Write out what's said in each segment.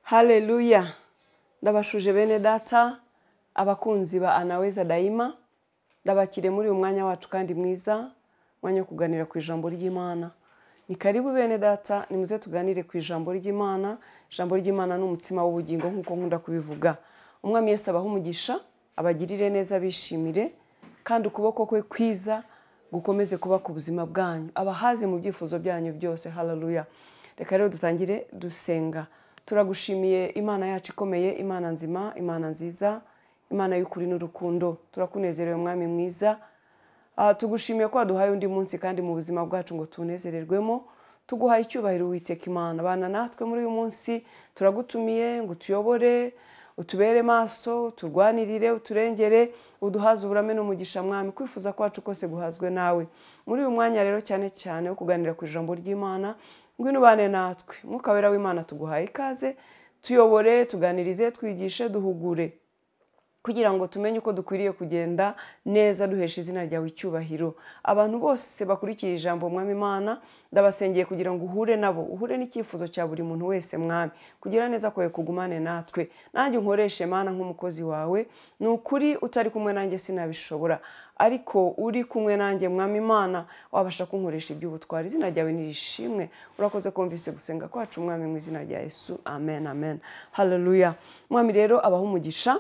Haleluya. Ndabashuje bene data, abakunzi ba Anaweza Daima. Ndabakire muri uyu mwanya wacu kandi mwiza, mwanya kuganira ku ijambo ry'Imana. Ni karibu bene data, nimuze tuganire ku ijambo ry'Imana. Ijambo ry'Imana ni umutsima w'ubugingo nkuko nkunda kubivuga. Umwami Yesu abaha umugisha, abagirire neza bishimire, kandi ukuboko kwe kwiza gukomeze kuba ku buzima bwanyu. Abahaze mu byifuzo byanyu byose. Haleluya. Reka rero dutangire dusenga. Turagushimiye Imana yacu ikomeye, Imana nzima, Imana nziza, Imana y'ukuri n'urukundo. Turakunezerewe mwami mwiza. Tugushimiye ko waduhaye undi munsi kandi mu buzima bwacu ngo tunezererwemo. Tuguhaye icyubahiro Uwiteka Imana. Bana natwe muri uyu munsi turagutumiye ngo tuyobore, utubere maso, turwanirire, uturengere, uduhaze uburame n'umugisha mwami. Kwifuza kwacu kose guhazwe nawe. Muri uyu mwanya rero cyane cyane wo kuganira ku ijambo ry'Imana, ngwino bane natwe. Mwuka wera w'Imana tuguhaye ikaze, tuyobore, tuganirize, twigishe, duhugure, kugira ngo tumenye uko dukwiriye kugenda neza duhesha izina ryawe icyubahiro. Abantu bose bakurikiye ijambo mwami Imana, ndabasengeye kugira ngo uhure nabo, uhure n'icyifuzo cya buri muntu wese mwami, kugira neza kwawe kugumane natwe. Nanjye unkoreshe Mana nk'umukozi wawe. Ni ukuri utari kumwe nanjye sinabishobora, ariko uri kumwe nanjye mwami Imana wabasha kunkoresha iby'ubutwari. Izina ryawe nirishimwe. Urakoze kumvise gusenga kwacu mwami mu izina rya Yesu. Amen, amen. Haleluya. Mwami rero abaha umugisha.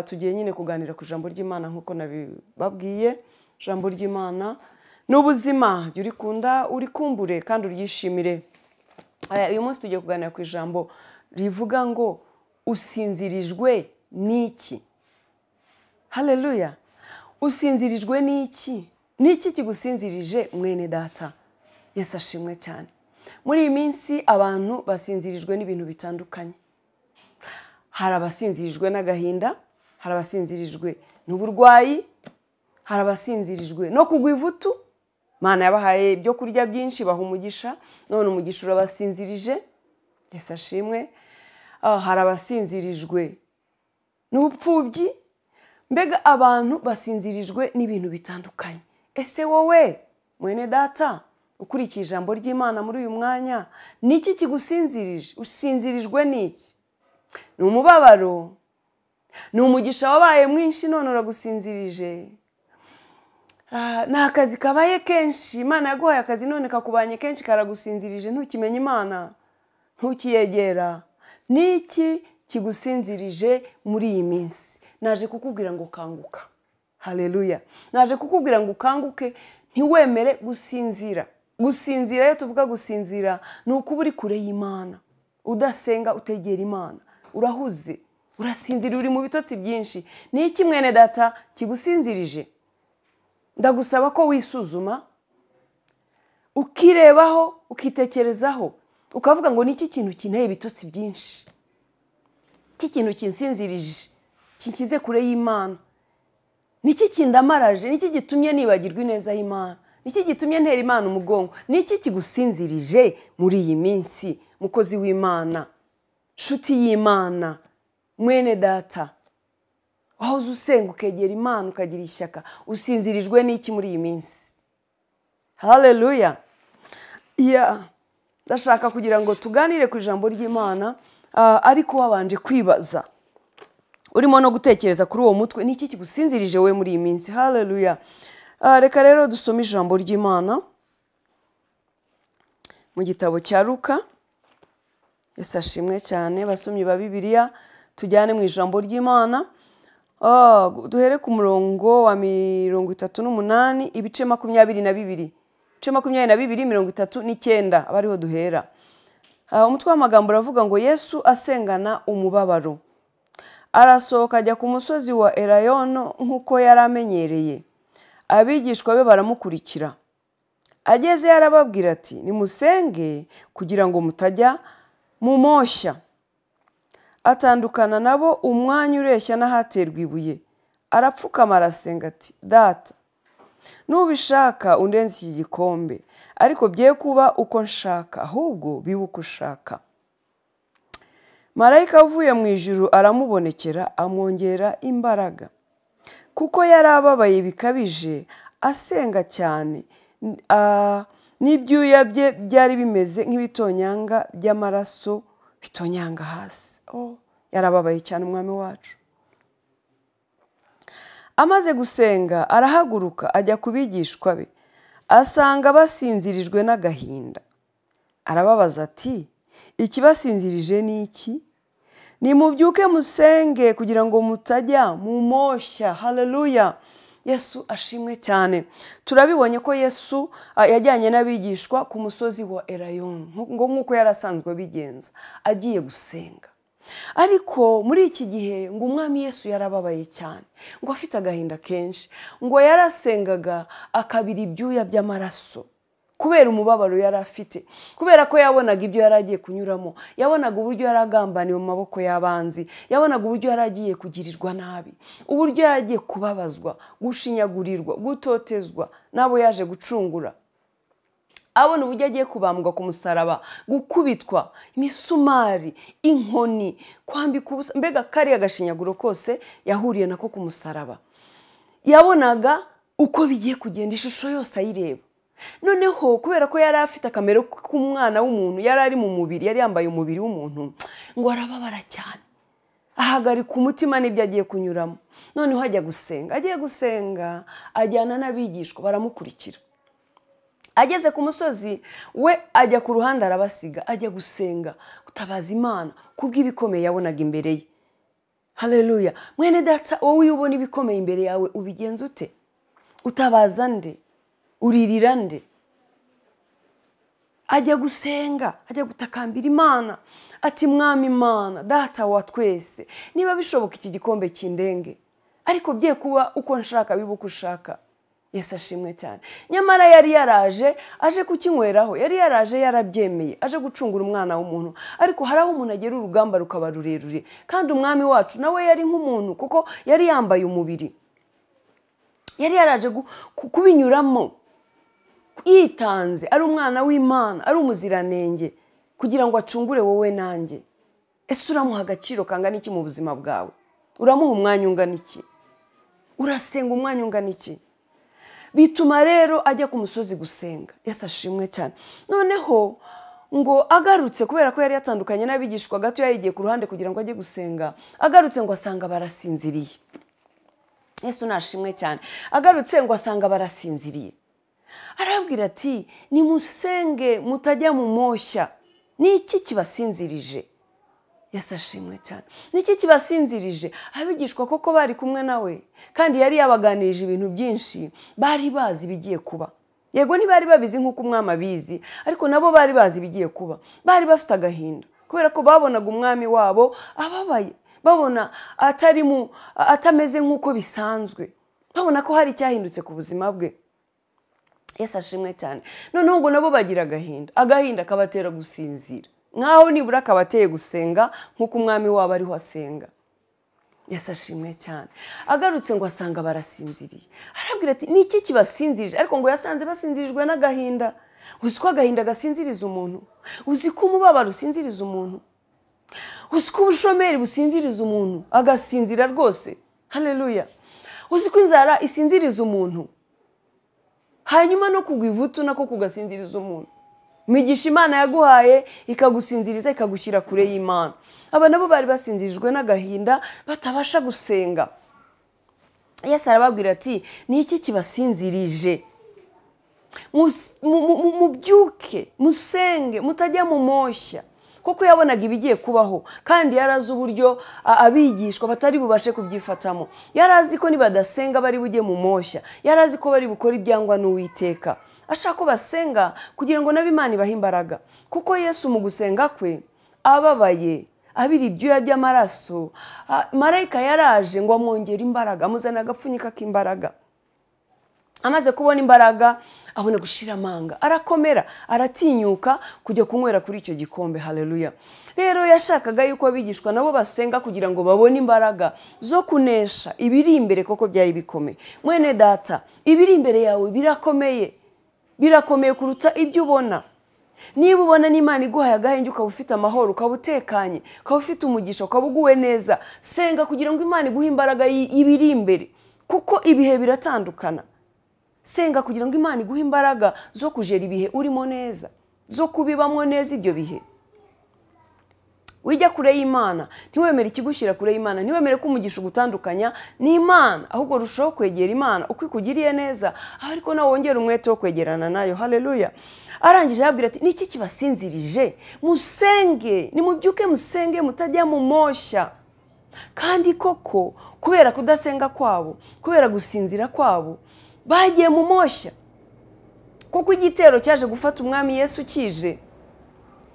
Tugiye nyine kuganira ku ijambo ry'Imana nkuko nabibabwiye. Ijambo ry'Imana n'ubuzima, jya urikunda, urikumbure kandi uryishimire. Uyu munsi tugiye kuganira ku ijambo rivuga ngo usinzirijwe n'iki. Haleluya. Usinzirijwe n'iki? N'iki kigusinzirije mwene data? Yesu ashimwe cyane. Muri iyi minsi abantu basinzirijwe n'ibintu bitandukanye. Hari abasinzirijwe n'agahinda, hari abasinzirijwe n'uburwayi, hari abasinzirijwe no kugwa ivutu. Mana yabahaye ibyo kurya byinshi, baha umugisha, none umugisha urabasinzirije. Yesu ashimwe. Hari abasinzirijwe n'ubupfubyi. Mbega abantu basinzirijwe n'ibintu bitandukanye. Ese wowe mwene data ukurikiye ijambo ry'Imana muri uyu mwanya, niki kigusinzirije? Usinzirijwe n'iki? Ni umubabaro? Ni umugisha wabaye mwinshi none uragusinzirije? Ni akazi kabaye kenshi, Imana yaguhaye akazi none kakubanye kenshi karagusinzirije, ntukimenya Imana, ntukiyegera. Niki kigusinzirije muri iyi minsi? Naje kukubwira ngo kanguka. Haleluya. Naje kukubwira ngo ukanguke, ntiwemere gusinzira. Gusinzira, iyo tuvuga gusinzira, ni ukuba uri kure y'Imana, udasenga, utegera Imana, urahuze, urasinzira, uri mu bitotsi byinshi. Ni iki mwene data kigusinzirije? Ndagusaba ko wisuzuma, ukirebaho, ukitekerezaho, ukavuga ngo niki kintu kinteye ibitotsi byinshi, iki kintu kinsinzirije, kinkize kure y'Imana, niki kindamaraje, niki gitumye nibagirwa ineza y'Imana, niki gitumye ntera Imana umugongo. Niki kigusinzirije muri iyi minsi, mukozi w'Imana, nshuti y'Imana, mwene data wahoze usenga ukegera Imana ukagira ishyaka? Usinzirijwe n'iki muri iyi minsi? Haleluya. Ndashaka kugira ngo tuganire ku ijambo ry'Imana, ariko wabanje kwibaza, urimo no gutekereza kuri uwo mutwe, niki kigusinzirije we muri iyi minsi? Haleluya. Reka rero dusome ijambo ry'Imana mu gitabo cya Luka. Yesu ashimwe cyane. Basomyi ba Bibiliya, tujyane mu ijambo ry'Imana. Duhere ku murongo wa 38, ibice 22. Ibice 22, 39 abariho duhera. Umutwe w'amagambo uravuga ngo Yesu asengana umubabaro. Arasohoka ajya ku musozi wa Elayono nk'uko yari amenyereye. Abigishwa be baramukurikira. Ageze yarababwira ati, nimusenge kugira ngo mutajya mu moshya. Atandukana nabo umwanya ureshya n'ahaterwa ibuye. Arapfukama arasenga ati, Data, nubishaka undenze iki gikombe, ariko bye kuba uko nshaka, ahubwo bibe uko ushaka. Marayika avuye mu ijuru aramubonekera, amwongera imbaraga, kuko yari ababaye bikabije asenga cyane. N'ibyuya bye byari bimeze nk'ibitonyanga by'amaraso bitonyanga hasi. Yarababaye cyane umwami wacu. Amaze gusenga arahaguruka ajya ku bigishwa be, asanga basinzirijwe n'agahinda. Arababaza ati, ikibasinzirije ni iki? Nimubyuke musenge kugira ngo mutajya mu moshya. Haleluya! Yesu ashimwe cyane. Turabibonye ko Yesu yajyanye n'abigishwa ku musozi wa Elayono, nk'uko yarasanzwe abigenza, agiye gusenga. Ariko muri iki gihe ngo umwami Yesu yarababaye cyane, ngo afite agahinda kenshi, ngo yarasengaga akabira ibyuya by'amaraso kubera umubabaro yari afite, kubera ko yabonaga ibyo yari agiye kunyuramo, yabonaga uburyo yari agambaniwe mu maboko y'abanzi, yabonaga uburyo yari agiye kugirirwa nabi, uburyo yari agiye kubabazwa, gushinyagurirwa, gutotezwa n'abo yaje gucungura. Abona uburyo agiye kubambwa ku musaraba, gukubitwa imisumari, inkoni, kwambika ubusa, mbega kariya gashinyaguro kose yahuriye nako ku musaraba. Yabonaga uko bigiye kugenda, ishusho yose ayireba. Noneho kubera ko yari afite akamero k'umwana w'umuntu, yari ari mu mubiri, yari yambaye umubiri w'umuntu, ngo arababara cyane, ahagarika umutima n'ibyo agiye kunyuramo. Noneho ajya gusenga, agiye gusenga ajyana n'abigishwa baramukurikira. Ageze ku musozi we ajya ku ruhande arabasiga, ajya gusenga, gutabaza Imana kubw'ibikomeye yabonaga imbere ye. Haleluya! Mwene data, wowe iyo ubona ibikomeye imbere yawe ubigenza ute? Utabaza nde? Uririra nde? Ajya gusenga, ajya gutakambira Imana ati, Mwami Imana, Data wa twese, niba bishoboka iki gikombe kindenge, ariko bye kuba uko nshaka biba uko ushaka. Yesu ashimwe cyane. Nyamara yari yaraje aje kukinyweraho, yari yaraje yarabyemeye, aje gucungura umwana w'umuntu. Ariko hari aho umuntu agera urugamba rukaba rurerure, kandi umwami wacu nawe yari nk'umuntu, kuko yari yambaye umubiri, yari yaraje kubinyuramo, yitanze, ari umwana w'Imana, ari umuziranenge, kugira ngo acungure wowe nanjye. Ese uramuha agaciro kangana iki mu buzima bwawe? Uramuha umwanya ungana iki? Urasenga umwanya ungana iki? Bituma rero ajya ku musozi gusenga. Yesu ashimwe cyane. Noneho ngo agarutse, kubera ko yari yatandukanye n'abigishwa gato, yagiye ku ruhande kugira ngo ajye gusenga, agarutse ngo asanga barasinziriye. Yesu nashimwe cyane. Agarutse ngo asanga barasinziriye. Arabwira ati, nimusenge mutajya mu moshya. Ni iki kibasinzirije? Yesu ashimwe cyane. Ni iki kibasinzirije? Abigishwa koko bari kumwe nawe, kandi yari yabaganirije ibintu byinshi, bari bazi bigiye kuba. Yego ntibari babizi nk'uko umwami abizi, ariko nabo bari bazi bigiye kuba. Bari bafite agahinda, kubera ko babonaga umwami wabo ababaye, babona atameze nk'uko bisanzwe, babona ko hari icyahindutse ku buzima bwe. Yesu ashimwe cyane. Noneho ngo nabo bagira agahinda kabatera gusinzira, nkaho nibura kabateye gusenga nk'uko umwami wabo ariho asenga. Yesu ashimwe cyane. Agarutse ngo asanga barasinziriye. Arabwira ati, ni iki kibasinzirije? Ariko ngo yasanze basinzirijwe n'agahinda. Uzi ko agahinda gasinziriza umuntu? Uzi ko umubabaro usinziriza umuntu? Uzi ko ubushomeri businziriza umuntu agasinzira rwose? Haleluya! Uzi ko inzara isinziriza umuntu? Hanyuma no kugwa ivutu nako kugasinziriza umuntu. Migisha Imana yaguhaye ikagusinziriza, ikagushyira kure y'Imana. Aba nabo bari basinzirijwe n'agahinda, batabasha gusenga. Yesu arababwira ati, ni iki kibasinzirije? Mubyuke, musenge, mutajya mu moshya. Kuko yabonaga ibigiye kubaho, kandi yarazi uburyo abigishwa batari bubashe kubyifatamo. Yarazi ko nibadasenga bari bujye mu moshya, yarazi ko bari bukora ibyangwa n'Uwiteka. Ashaka ko basenga kugira ngo nabe Imana ibahe imbaraga. Kuko Yesu mu gusenga kwe ababaye, abira ibyuya by'amaraso, marayika yaraje ngo amwongere imbaraga, amuzana agapfunyika k'imbaraga. Amaze kubona imbaraga, abona gushira amanga, arakomera, aratinyuka kujya kunywera kuri icyo gikombe. Haleluya! Rero yashakaga yuko abigishwa nabo basenga kugira ngo babone imbaraga zo kunesha ibiri imbere, koko byari bikomeye. Mwene data, ibiri imbere yawe birakomeye, birakomeye kuruta ibyo ubona. Niba ubona n'Imana iguhaye agahenge, ukaba ufite amahoro, ukaba utekanye, ukaba ufite umugisha, ukaba uguwe neza, senga kugira ngo Imana iguhe imbaraga ibiri imbere, kuko ibihe biratandukana. Senga kugira ngo Imana iguhe imbaraga zo kujera ibihe urimo neza, zo kubibamwo neza ibyo bihe. wijya kure y'Imana, ntiwemere ikigushyira kure y'Imana, ntiwemere ko umugisha ugutandukanya n'Imana, ahubwo rushaho kwegera Imana uko ikugiriye neza, ariko nawe wongera umwete wo kwegerana nayo. Haleluya. Arangije yabwira ati niki kibasinzirije, musenge, nimubyuke musenge, mutajya mu moshya. Kandi koko kubera kudasenga kwabo, kubera gusinzira kwabo, bagiye mu moshya. Kuko igitero cyaje gufata umwami Yesu kije,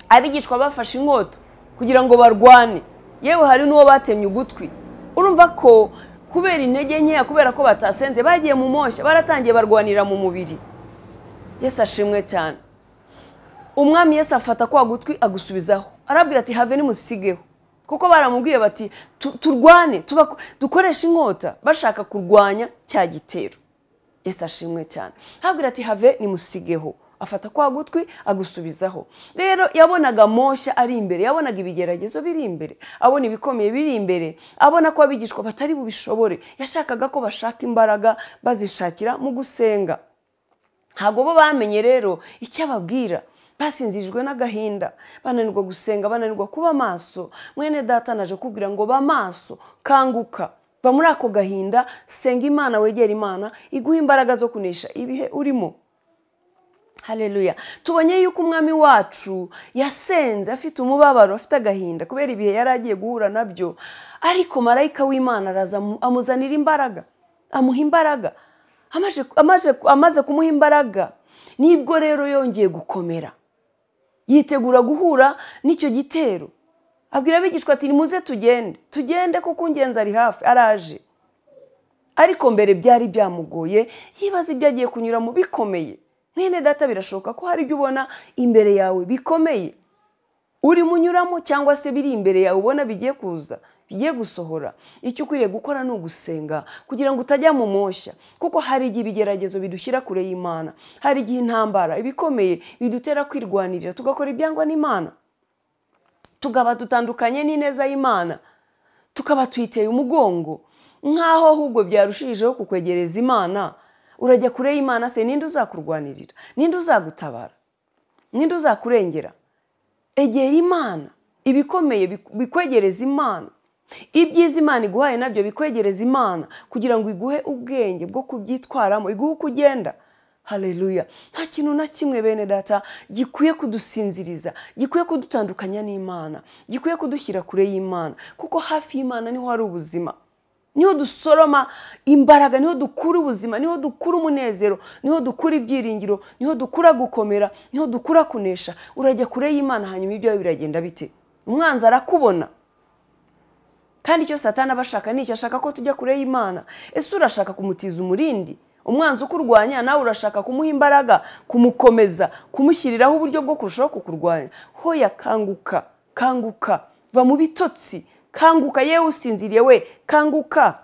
abigishwa bafashe inkota kugira ngo barwane, yewe hari n'uwo batemye ugutwi. Urumva ko kubera intege nkeya, kubera ko batasenze, bagiye mu moshya, baratangiye barwanira mu mubiri. Yesu ashimwe cyane. Umwami Yesu afata kwa gutwi agusubizaho, arabwira ati have nimusigeho. Kuko baramubwiye bati turwane, dukoresha inkota bashaka kurwanya cya gitero. Yesu ashimwe cyane. Arabwira ati have nimusigeho, afata kwa gutwi agusubizaho. Rero yabonaga moshya ari imbere, yabonaga ibigeragezo biri imbere, abona ibikomeye biri imbere, abona ko abigishwa batari bubishobore. Yashakaga ko bashaka imbaraga bazishakira mu gusenga. Ntabwo bo bamenye rero icyo ababwira, basinzijwe n'agahinda, bananirwa gusenga, bananirwa kuba maso. Mwene data naje kubwira ngo ba maso, kanguka, va muri ako gahinda, senga Imana, wegera Imana iguha imbaraga zo kunesha ibihe urimo. Haleluya. Tubonye yuko umwami wacu yasenze afite umubabaro, afite agahinda kubera ibihe yari agiye guhura nabyo, ariko marayika w'Imana araza amuzanira imbaraga, amuha imbaraga. Amaze kumuha imbaraga, nibwo rero yongeye gukomera, yitegura guhura n'icyo gitero. Abwira abigishwa ati nimuze tugende kuko ungenzi ari hafi, araje. Ariko mbere byari byamugoye, yibaza ibyo agiye kunyuramo bikomeye. Mwene data, birashoboka ko hari ibyo ubona imbere yawe bikomeye uri munyuramo, cyangwa se biri imbere yawe ubona bigiye kuza, bigiye gusohora. Icyo ukwiriye gukora ni ugusenga kugira ngo utajya mu moshya, kuko hari igihe ibigeragezo bidushyira kure y'Imana, hari igihe intambara ibikomeye bidutera kwirwanirira, tugakora ibyangwa n'Imana, tukaba dutandukanye n'ineza y'Imana, tukaba tuyiteye umugongo, nk'aho ahubwo byarushijeho kukwegereza Imana. Urajya kure y'Imana, se ninde uzakurwanirira? Ninde uzagutabara? Ninde uzakurengera? Egera Imana, ibikomeye bikwegereza Imana, ibyiza Imana iguhaye nabyo bikwegereza Imana, kugira ngo iguhe ubwenge bwo kubyitwaramo, iguhe uko ugenda. Haleluya. Nta kintu na kimwe bene data gikwiye kudusinziriza, gikwiye kudutandukanya n'Imana, gikwiye kudushyira kure y'Imana, kuko hafi y'Imana niho hari ubuzima, niho dusoroma imbaraga, niho dukura ubuzima, niho dukura umunezero, niho dukura ibyiringiro, niho dukura gukomera, niho dukura kunesha. Urajya kure y'Imana, hanyuma ibyo biragenda bite? Umwanzi arakubona, kandi icyo Satani abashaka ni icyo ashaka ko tujya kure y'Imana. Ese urashaka kumutiza umurindi? Umwanzi ukurwanya, nawe urashaka kumuha imbaraga, kumukomeza, kumushyiriraho uburyo bwo kurushaho kukurwanya. Hoya, kanguka, kanguka, va mu bitotsi, kanguka. Yewe usinziriye we, kanguka,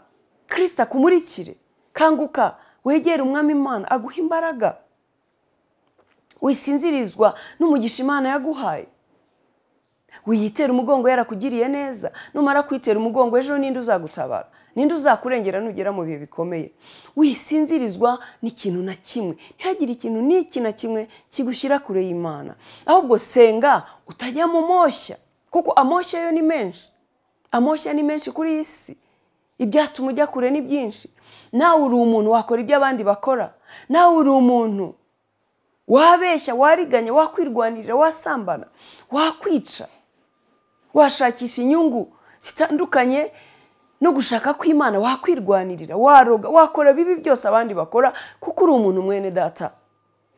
Kristo akumurikire. Kanguka, wegere umwami Imana aguha imbaraga, wisinzirizwa n'umugisha Imana yaguhaye. Wiyitera umugongo yarakugiriye neza, numara kwitera umugongo ejo ninde uzagutabara? Ninde uzakurengera nugera mu bihe bikomeye? Wisinzirizwa n'ikintu na kimwe, ntihagire ikintu n'iki na kimwe kigushyira kure y'Imana. Ahubwo senga utajya mu moshya, kuko amoshya yo ni menshi. Amoshya ni menshi kuri iyi si, ibyatuma ujya kure ni byinshi. Nawe uri umuntu wakora ibyo abandi bakora, nawe uri umuntu wabeshya, wariganya, wakwirwanirira, wasambana, wakwica, washakisha inyungu zitandukanye no gushaka kw'Imana, wakwirwanirira, waroga, wakora bibi byose abandi bakora, kuko uri umuntu. Mwene data,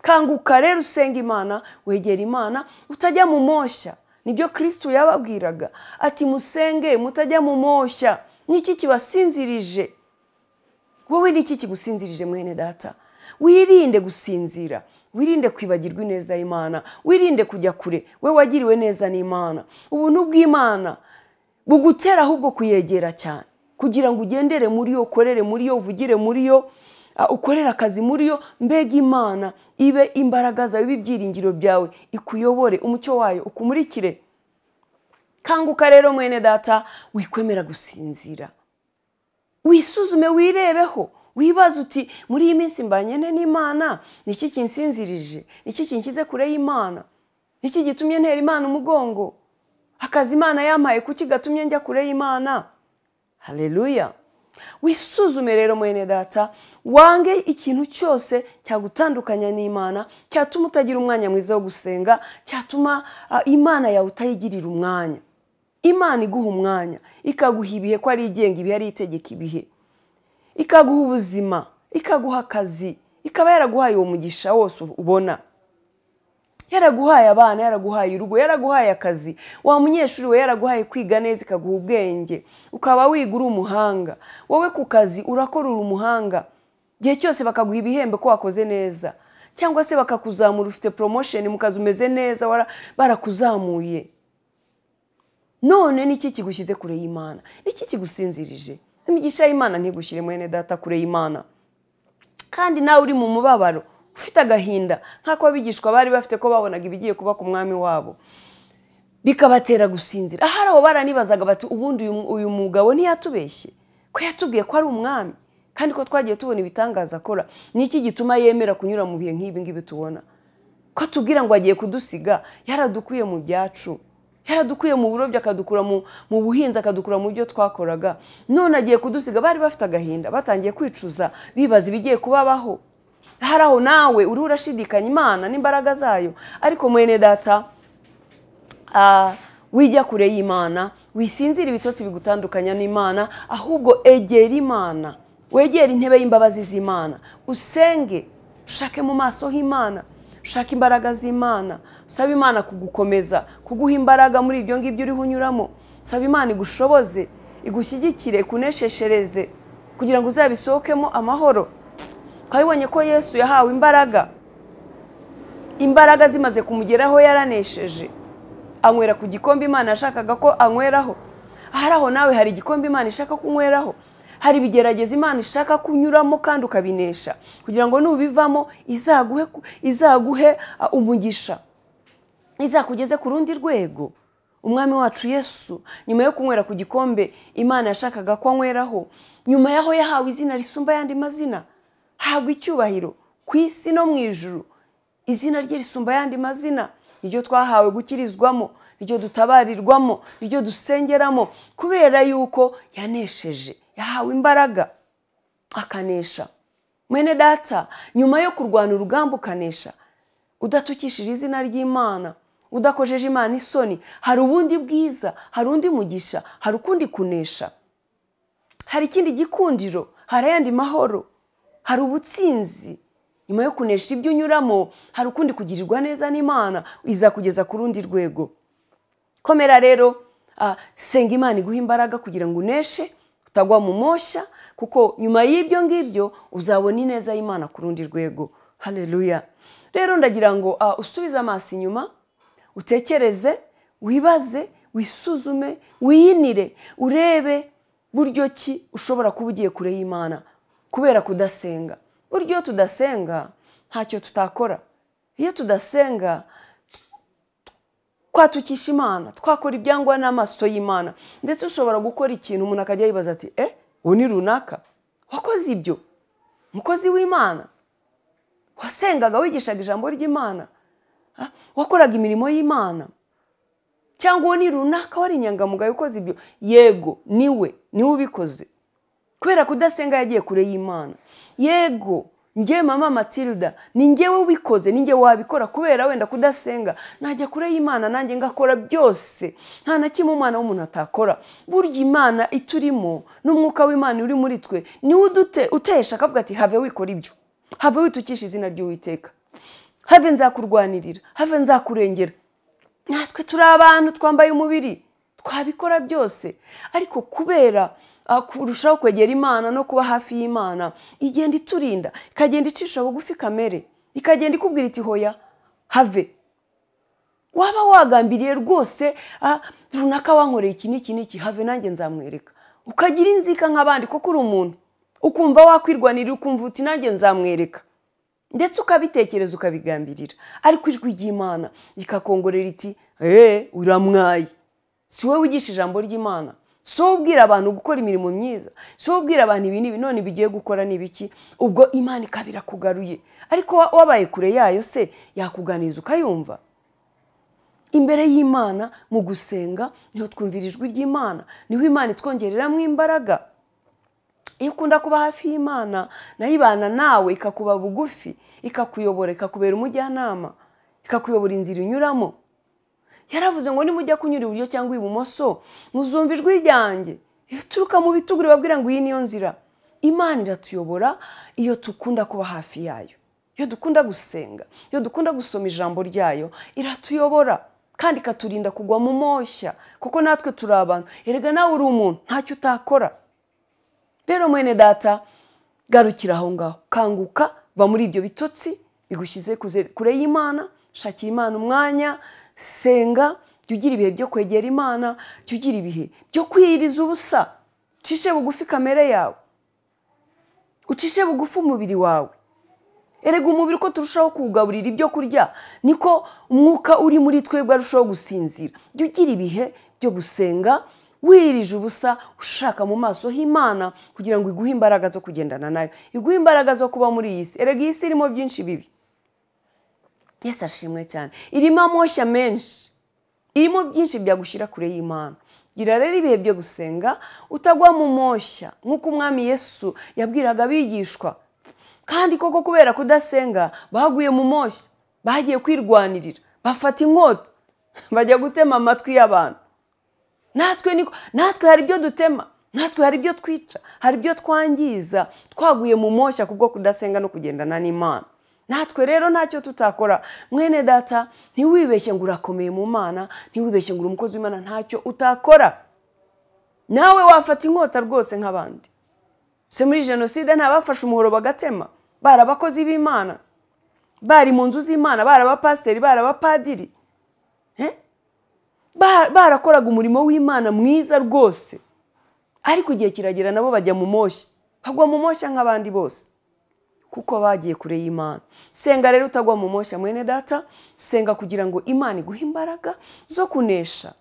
kanguka rero, usenga Imana, wegera Imana, utajya mu moshya. Nibyo Kristo yababwiraga ati musenge mutajya mu moshya. Niki kibasinzirije? Wowe niki kigusinzirije mwene data? Wirinde gusinzira, wirinde kwibagirwa ineza y'Imana, wirinde kujya kure. We wagiriwe neza n'Imana, ubuntu bw'Imana bugutera ahubwo kuyegera cyane, kugira ngo ugendere muri yo, ukorere muri yo, uvugire muri yo, ukorera akazi muri yo. Mbega Imana ibe imbaraga zawe, ibibyiringiro byawe, ikuyobore, umucyo wayo ukumurikire. Kanguka rero mwene data, wikwemera gusinzira, wisuzume, wirebeho, wibaza uti muri iyi minsi mbanye n'Imana, niki kinsinzirije? Niki kinkize kure y'Imana? Niki gitumye ntera Imana umugongo? akazi Imana yampaye kuki gatumye njya kure y'Imana? Haleluya. Wisuzume rero mwene data, wange ikintu cyose cyagutandukanya n'Imana, cyatuma utagira umwanya mwiza wo gusenga, cyatuma Imana yawe utayigirira umwanya. Imana iguha umwanya, ikaguha ibihe ko ari igenga ibihe, ari itegeka ibihe, ikaguha ubuzima, ikaguha akazi, ikaba yaraguhaye uwo mugisha wose ubona. Yaraguhaye abana, yaraguhaye urugo, yaraguhaye akazi. Wa munyeshuri we yaraguhaye kwiga neza, ikaguha ubwenge, ukaba wiga uri umuhanga. Wowe ku kazi urakora uri umuhanga, gihe cyose bakaguha ibihembo ko wakoze neza, cyangwa se bakakuzamura, ufite promotion mu kazi, umeze neza, barakuzamuye. None niki kigushyize kure y'Imana? Niki kigusinzirije? Imigisha y'Imana ntigushyire mwene data kure y'Imana. Kandi nawe uri mu mubabaro, ufite agahinda nk'ako abigishwa bari bafite ko babonaga ibigiye kuba ku mwami wabo, bikabatera gusinzira. Ahari aho baranibazaga bati, ubundi uyu mugabo ntiyatubeshye ko yatubwiye ko ari umwami, kandi ko twagiye tubona ibitangaza akora? Niki gituma yemera kunyura mu bihe nk'ibi ngibi tubona? Ko tubwira ngo agiye kudusiga, yaradukuye mu byacu, yaradukuye mu burobyi, akadukura mu buhinzi, akadukura mu byo twakoraga. None agiye kudusiga. Bari bafite agahinda, batangiye kwicuza, bibaza ibigiye kubabaho. Hari aho nawe uri urashidikanya Imana n'imbaraga zayo. Ariko mwene data, wijya kure y'Imana, wisinzira ibitotsi bigutandukanya n'Imana, ahubwo egera Imana, wegera intebe y'imbabazi z'Imana, usenge, ushake mu maso h'Imana, ushake imbaraga z'Imana, usaba Imana kugukomeza, kuguha imbaraga muri ibyo ngibyo uriho unyuramo. Saba Imana igushoboze, igushyigikire, kunesheshereze, kugira ngo uzabisohokemo amahoro. Twabibonye ko Yesu yahawe imbaraga zimaze kumugeraho, yaranesheje, anywera ku gikombe Imana yashakaga ko anyweraho. Ahari aho nawe hari igikombe Imana ishaka kunyweraho, hari ibigerageza Imana ishaka kunyuramo kandi ukabinesha, kugira ngo nubivamo izaguhe umugisha, izakugeze ku rundi rwego. Umwami wacu Yesu, nyuma yo kunywera ku gikombe Imana yashakaga ko anyweraho, nyuma yaho yahawe izina risumba ayandi mazina, habwa icyubahiro ku isi no mu ijuru. Izina rye risumba ayandi mazina, niryo twahawe gukirizwamo, niryo dutabarirwamo, niryo dusengeramo, kubera yuko yanesheje, yahawe imbaraga akanesha. Mwene data, nyuma yo kurwana urugamba ukanesha, udatukishije izina ry'Imana, udakojeje Imana isoni, hari ubundi bwiza, hari undi mugisha, hari ukundi kunesha, hari ikindi gikundiro, hari ayandi mahoro, hari ubutsinzi. Nyuma yo kunesha ibyo unyuramo, hari ukundi kugirirwa neza n'Imana, izakugeza ku rundi rwego. Komera rero, senga Imana iguha imbaraga kugira ngo uneshe, utagwa mu moshya, kuko nyuma y'ibyo ngibyo uzabona ineza y'Imana ku rundi rwego. Haleluya. Rero ndagira ngo usubize amaso inyuma, utekereze, wibaze, wisuzume, wiyinire, urebe buryo ki ushobora kuba ugiye kure y'Imana kubera kudasenga. Buryo tudasenga ntacyo tutakora. Iyo tudasenga kwatukisha Imana, twakora ibyangwa n'amaso y'Imana, ndetse ushobora gukora ikintu umuntu akajya yibaza ati uwo ni runaka wakoze ibyo, mukozi w'Imana, wasengaga, wigishaga ijambo ry'Imana, wakoraga imirimo y'Imana, cyangwa uwo ni runaka wari inyangamugayo ukoze ibyo. Yego, niwe ubikoze, kubera kudasenga yagiye kure y'Imana. Yego, njye mama Matilda, ni njyewe ubikoze, ni njyewe wabikora, kubera wenda kudasenga najya kure y'Imana, nanjye ngakora byose, nta na kimwe umwana w'umuntu atakora. Burya Imana iturimo n'umwuka w'Imana uri muri twe, niwe utesha akavuga ati have wikora ibyo, have witukisha izina ry'Uwiteka, have nzakurwanirira, have nzakurengera. Natwe turi abantu twambaye umubiri, twabikora byose, ariko kubera kurushaho kwegera Imana no kuba hafi y'Imana, igenda iturinda, ikagenda icisha bugufi kamere, ikagenda ikubwira iti hoya, have. Waba wagambiriye rwose runaka wankoreye iki n'iki, have nanjye nzamwereka. Ukagira inzika nk'abandi kuko uri umuntu, ukumva wakwirwanirira, ukumva uti nanjye nzamwereka, ndetse ukabitekereza ukabigambirira. Ariko ijwi ry'Imana rikakongorera iti uramwaye. Si wowe wigisha ijambo ry'Imana, si wowe ubwira abantu gukora imirimo myiza, si wowe ubwira abantu ibi none bigiye gukora n'ibiki. Ubwo Imana ikabira kugaruye, ariko wabaye kure yayo se yakuganiriza ukayumva? imbere y'Imana mu gusenga niho twumvira ijwi ry'Imana, niho Imana itwongereramo imbaraga. Iyo ukunda kuba hafi y'Imana nayo ibana nawe ikakuba bugufi, ikakuyobora, ikakubera umujyanama, ikakuyobora inzira unyuramo. Yaravuze ngo nimujya kunyura iburyo cyangwa ibumoso muzumva ijwi ryanjye ituruka mu bitugu ribabwira ngo iyi niyo nzira. Imana iratuyobora iyo dukunda kuba hafi yayo, iyo dukunda gusenga, iyo dukunda gusoma ijambo ryayo iratuyobora kandi ikaturinda kugwa mu moshya, kuko natwe turi abantu. Erega nawe uri umuntu, ntacyo utakora. Rero mwene data, garukira aho ngaho, kanguka, va muri ibyo bitotsi bigushyize kure y'Imana, shakira Imana umwanya, senga, jya ugira ibihe byo kwegera Imana, jya ugira ibihe byo kwiyiriza ubusa, ucishe bugufi kamere yawe, ucishe bugufi umubiri wawe. Erega umubiri uko turushaho kuwugaburira ibyo kurya niko umwuka uri muri twebwe arushaho gusinzira. Jya ugira ibihe byo gusenga wirije ubusa, ushaka mu maso h'Imana kugira ngo iguhe imbaraga zo kugendana nayo, iguhe imbaraga zo kuba muri iyi si. Erega iyi si irimo byinshi bibi. Yesu ashimwe cyane. Irimo amoshya menshi, irimo byinshi byagushyira kure y'Imana. Gira rero ibihe byo gusenga utagwa mu moshya, nk'uko umwami Yesu yabwiraga abigishwa. Kandi koko kubera kudasenga baguye mu moshya, bagiye kwirwanirira, bafata inkota bajya gutema amatwi y'abantu. Natwe hari ibyo dutema, natwe hari ibyo twica, hari ibyo twangiza, twaguye mu moshya kubwo kudasenga no kugendana n'Imana. Natwe rero ntacyo tutakora. Mwene data, ntiwibeshye ngo urakomeye mu Mana, ntiwibeshye ngo uri umukozi w'Imana, ntacyo utakora. Nawe wafata inkota rwose nk'abandi. Se muri jenoside ntabafashe umuhoro bagatema, bari abakozi b'Imana, bari mu nzu z'Imana, bari abapasiteri, bari abapadiri, barakoraga umurimo w'Imana mwiza rwose. Ariko igihe kiragera nabo bajya mu moshya, bagwa mu moshya nk'abandi bose, kuko bagiye kure y'Imana. Senga rero utagwa mu moshya mwene data, senga kugira ngo Imana iguhe imbaraga zo kunesha.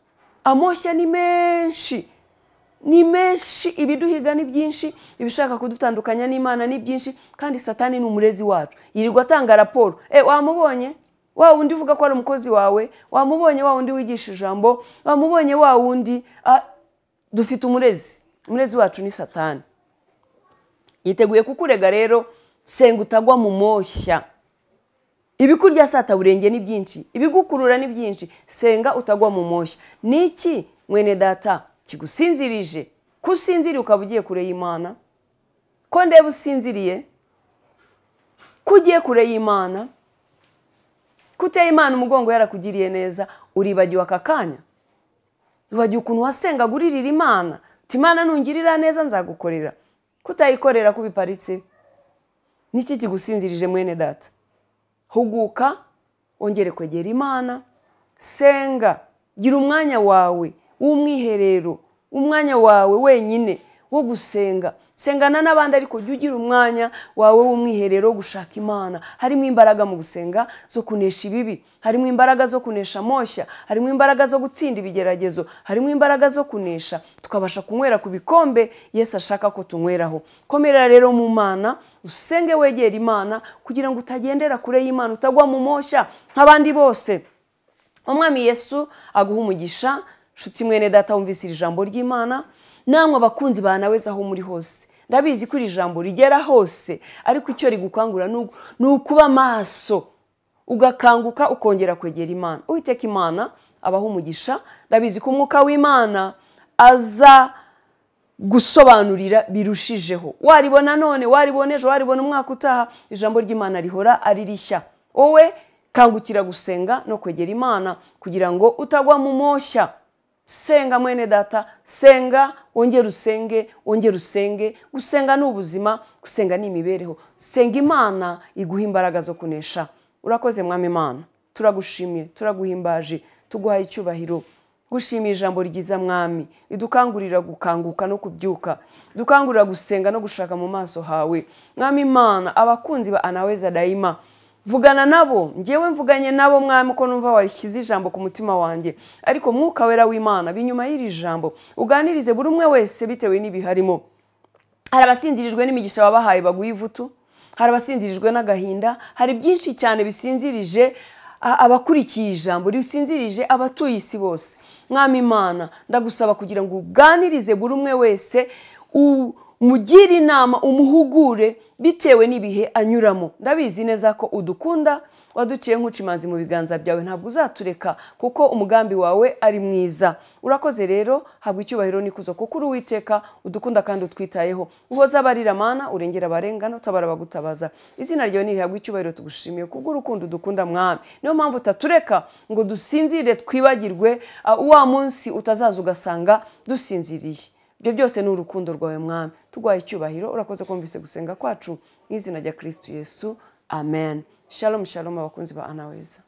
Amoshya ni menshi, ni menshi, ibiduhiga ni byinshi, ibishaka kudutandukanya n'Imana ni byinshi, kandi Satani ni umurezi wacu. Yirirwa atanga raporo. Wamubonye? Wa wundi uvuga ko ari umukozi wawe, wamubonye? Wa wundi wigisha ijambo, wamubonye? Wa wundi dufite umurezi. Umurezi wacu ni Satani. Yiteguye kukurega rero, senga utagwa mu moshya. Ibikurya sata burenge ni byinshi, ibigukurura ni byinshi, senga utagwa mu moshya. Niki mwene data kigusinzirije? Kusinziriye ukaba ugiye kure y'Imana? Ko ndeba usinziriye, kugiye kure y'Imana, kuteye Imana umugongo yarakugiriye neza, uribagiwe aka kanya? Wibagiwe ukuntu wasengaga uririra Imana, uti Imana nungirira neza nzagukorera. Kutayikorera kubiparitse. Niki kigusinzirije mwene data? Huguka, ongere kwegera Imana, senga, gira umwanya wawe w'umwiherero, umwanya wawe wenyine wo gusenga. Sengana n'abandi, ariko jya ugira umwanya wawe w'umwiherero wo gushaka Imana. Harimo imbaraga mu gusenga zo kunesha ibibi, harimo imbaraga zo kunesha amoshya, harimo imbaraga zo gutsinda ibigeragezo, harimo imbaraga zo kunesha tukabasha kunywera ku bikombe Yesu ashaka ko tunyweraho. Komera rero mu Mana, usenge wegera Imana kugira ngo utagendera kure y'Imana, utagwa mu moshya nk'abandi bose. Umwami Yesu aguha umugisha. Nshuti mwene data wumvise iri jambo ry'Imana, namwe abakunzi ba Naweza aho muri hose, ndabizi ko iri jambo rigera hose, ariko icyo rigukangura ni ukuba maso, ugakanguka ukongera kwegera Imana. Uwiteka Imana abaho umugisha. Ndabizi ko umwuka w'Imana aza gusobanurira birushijeho. Waribona none, waribona ejo, waribona umwaka utaha, ijambo ry'Imana rihora ari rishya. Wowe kangukira gusenga no kwegera Imana kugira ngo utagwa mu moshya. Senga mwene data, senga, wongere usenge, wongere usenge. Gusenga ni ubuzima, gusenga ni imibereho. Senga Imana iguha imbaraga zo kunesha. Urakoze mwami Imana, turagushimye, turaguhimbaje, tuguhaye icyubahiro. Gushimira ijambo ryiza mwami, ridukangurira gukanguka no kubyuka, dukangurira gusenga no gushaka mu maso hawe. Mwami Imana, abakunzi ba Anaweza Daima, vugana nabo, njyewe mvuganye nabo mwami, ko numva warishyize ijambo ku mutima wanjye. Ariko mwuka wera w'Imana binyuma y'iri jambo uganirize buri umwe wese bitewe n'ibiharimo. Hari abasinzirijwe n'imigisha wabahaye baguye ivutu, hari abasinzirijwe n'agahinda, hari byinshi cyane bisinzirije abakurikiye ijambo risinzirije abatuye isi bose. Mwami Imana, ndagusaba kugira ngo uganirize buri umwe wese, umugire inama, umuhugure bitewe n'ibihe anyuramo. Ndabizi neza ko udukunda, waduciye nk'ucimanzi mu biganza byawe, ntabwo uzatureka kuko umugambi wawe ari mwiza. Urakoze rero, habwa icyubahiro n'ikuzo kuko uri Uwiteka udukunda kandi utwitayeho. Uhoza abarira Mana, urengera abarengana, utabara abagutabaza. Izina ryawe nirihabwa icyubahiro, tugushimiye kubw'urukundo udukunda Mwami. Niyo mpamvu utatureka ngo dusinzire twibagirwe wa munsi utazaza ugasanga dusinziriye. Ibyo byose ni urukundo rwawe Mwami. Tugwaye icyubahiro, urakoze kumvise gusenga kwacu mu izina rya Kristo Yesu. Amen. Shalom shalom abakunzi ba Anaweza.